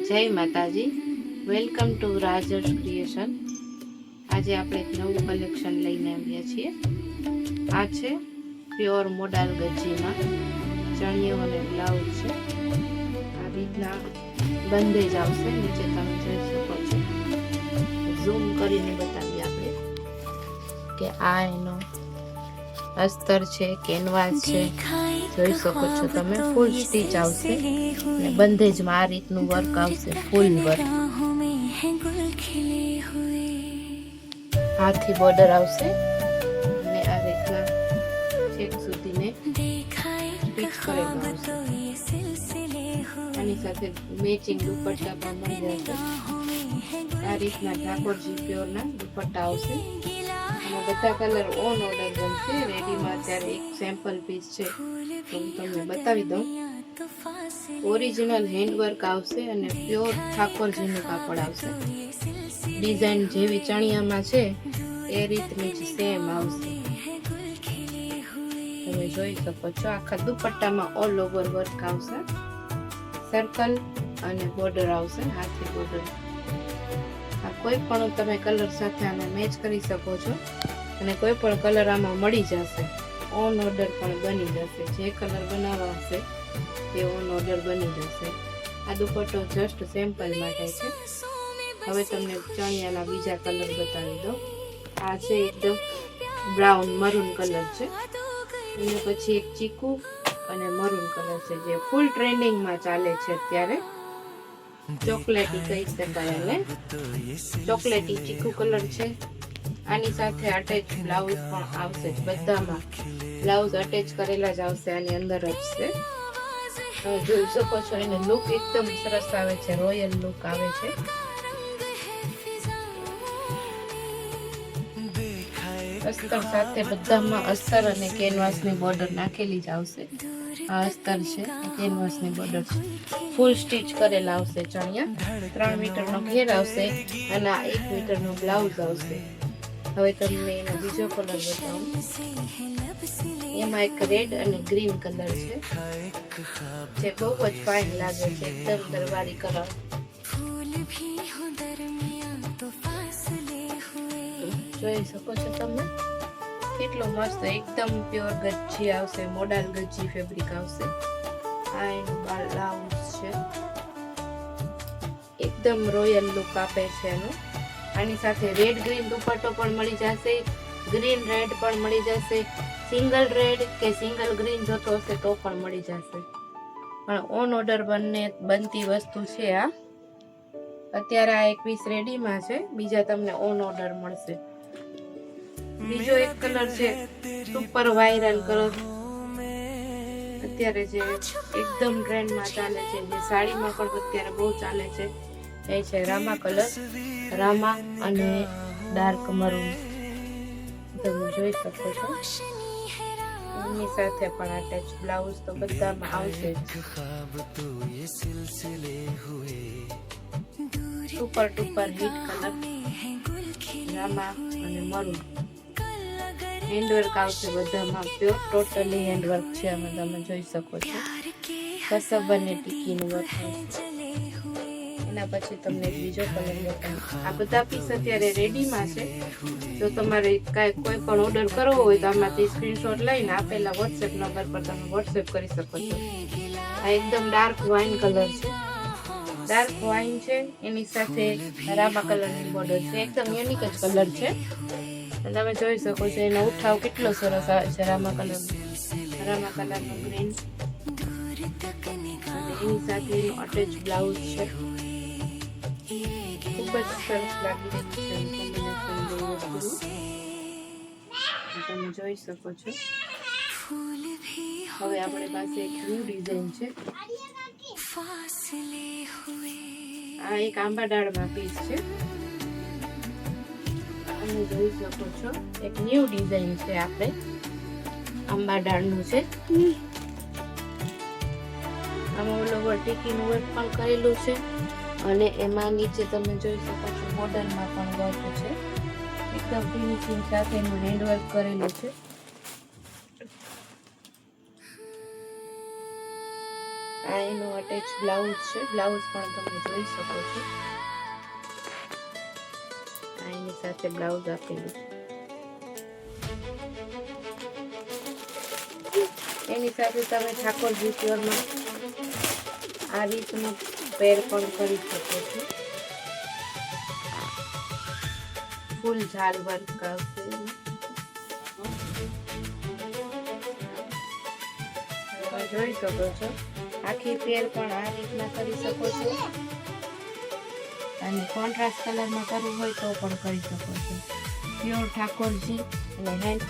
જય માતાજી, welcome to રાજર્સ creation. આજે આપણે એક નવું કલેક્શન લઈને આવ્યા છીએ. આ છે પ્યોર મોડાલ ગજીમાં ચણિયો અને બ્લાઉઝ છે. આ રીતના બંધેજ આવશે, નીચે તમે જોઈ શકો છો. ઝૂમ કરીને બતાવીએ આપણે કે આ એનો અસ્તર છે, કેનવાસ છે, જોઈ શકો છો તમે. ફૂલ સ્ટીચ આવશે અને બંધેજમાં આ રીતનું વર્ક આવશે, ફૂલ વર્ક. હાથી બોર્ડર આવશે અને આ રીતના છેક સુધીને સ્ટીચ કરેલું આવશે. આની સાથે મેચિંગ દુપટ્ટા પણ મળી જશે. આ રીતના ઠાકોરજી પ્યોરના દુપટ્ટા આવશે. આમાં બધા કલર ઓન ઓર્ડર બનશે. રેડીમાં અત્યારે એક સેમ્પલ પીસ છે તો હું તમને બતાવી દઉં. ઓરિજિનલ હેન્ડવર્ક આવશે અને પ્યોર ઠાકોરજીનું કાપડ આવશે. ડિઝાઇન જેવી ચણિયામાં છે એ રીતની જ સેમ આવશે. તમે જોઈ શકો છો. આખા દુપટ્ટામાં ઓલ ઓવર વર્ક આવશે. સર્કલ અને બોર્ડર આવશે, હાથી બોર્ડર. આ કોઈ પણ તમે કલર સાથે આને મેચ કરી શકો છો અને કોઈ પણ કલર આમાં મળી જશે. ઓન ઓર્ડર પણ બની જશે. જે કલર બનાવવા હશે તે ઓન ઓર્ડર બની જશે. આ દુપટ્ટો જસ્ટ સેમ્પલ માટે છે. હવે તમને ચણિયાના બીજા કલર બતાવી દો. આ છે એકદમ બ્રાઉન મરૂન કલર છે, અને પછી એક ચીકુ અને મરૂન કલર છે જે ફૂલ ટ્રેન્ડિંગમાં ચાલે છે અત્યારે. ચોકલેટી કહી શકાય એને. ચોકલેટી ચીકુ કલર છે. આની સાથે અટેચ બ્લાઉઝ પણ આવશે. બધામાં બ્લાઉઝ અટેચ કરેલા જ આવશે, આની અંદર જ છે. તમે જોઈ શકો છો. એને લુક એકદમ સરસ આવે છે, રોયલ લુક આવે છે. અસ્તર સાથે બધામાં અસ્તર અને કેનવાસની બોર્ડર નાખેલી જ આવશે. આ અસ્તર છે, કેનવાસની બોર્ડર છે. ફૂલ સ્ટીચ કરેલા આવશે ચણિયા. 3 મીટરનો ઘેર આવશે અને આ 1 મીટરનો બ્લાઉઝ આવશે. હવે તમને એનો બીજો કલર બતાવું. એમાં એક રેડ અને ગ્રીન કલર છે જે બહુ જ ફાઇન લાગે છે. એકદમ દરબારી કલર. જોઈ શકો છો તમે કેટલો મસ્ત એકદમ પ્યોર ગજી આવશે. મોડાલ ગજી ફેબ્રિક આવશે. આ એનું બ્લાઉઝ છે. એકદમ રોયલ લુક આપે છે એનું. આની સાથે રેડ ગ્રીન દુપટ્ટો પણ મળી જશે, ગ્રીન રેડ પણ મળી જશે. સિંગલ રેડ કે સિંગલ ગ્રીન જોતો હશે તો પણ મળી જશે. પણ ઓન ઓર્ડર બનતી વસ્તુ છે આ. અત્યારે આ એક પીસ રેડીમાં છે, બીજા તમને ઓન ઓર્ડર મળશે. બીજો એક કલર છે સુપર વાયરલ કલર, અત્યારે જે એકદમ ટ્રેન્ડમાં ચાલે છે, જે સાડીમાં પણ અત્યારે બહુ ચાલે છે, એ છે રામા કલર. રામા અને ડાર્ક મરૂન તમે જોઈ શકો છો. એની સાથે પણ અટેચ બ્લાઉઝ તો બધામાં આવશે. સુપર ડુપર હિટ કલર રામા અને મરૂન. હેન્ડવર્ક આવશે બધામાં પ્યોર ટોટલી હેન્ડવર્ક છે. આમાં તમે જોઈ શકો છો. કસબ અને ટીકીનું વર્ક આવશે. એના પછી તમને બીજો કલર બતાવું. આ બધા પીસ અત્યારે રેડીમાં છે. જો તમારે કોઈ પણ ઓર્ડર કરવો હોય તો આમાંથી સ્ક્રીનશોટ લઈને આપેલા વોટ્સએપ નંબર પર તમે વોટ્સએપ કરી શકો છો. આ એકદમ ડાર્ક વાઇન કલર છે. ડાર્ક વાઇન છે, એની સાથે રામા કલરની બોર્ડર છે. એકદમ યુનિક જ કલર છે. તમે જોઈ શકો છો એનો ઉઠાવ કેટલો સરસ આવે છે. રામા કલરનો ગ્રીન અને એની સાથે એનું અટેચ બ્લાઉઝ છે. ખૂબ જ સરસ લાગી રહ્યું છે કોમ્બિનેશન બે વસ્તુનું. તમે જોઈ શકો છો. હવે આપણી પાસે એક ન્યૂ ડિઝાઇન છે. આ એક આંબા ડાળમાં પીસ છે. તમે જોઈ શકો છો એક ન્યૂ ડિઝાઇન છે. આપણે આંબા ડાળનું છે. આમાં ઓલ ઓવર ટીકીનું વર્ક પણ કરેલું છે અને એમાં નીચે તમે જોઈ શકો છો બોર્ડરમાં પણ વર્ક છે. એકદમ ફિનિશિંગ સાથેનું હેન્ડવર્ક કરેલું છે. આ એનું અટેચ બ્લાઉઝ છે. બ્લાઉઝ પણ તમે જોઈ શકો છો. આ એની સાથે બ્લાઉઝ આપેલું છે. એની સાથે તમે ઠાકોરજી પ્યોરમાં આ રીતનું પેર પણ કરી શકો છો. ફૂલ ઝાલ વર્ક આવશે. તમે જોઈ શકો છો આખી પેર પણ આ રીતના કરી શકો છો, અને કોન્ટ્રાસ્ટ કલરમાં કરવું હોય તો પણ કરી શકો છો. પ્યોર ઠાકોરજી અને હેન્ડ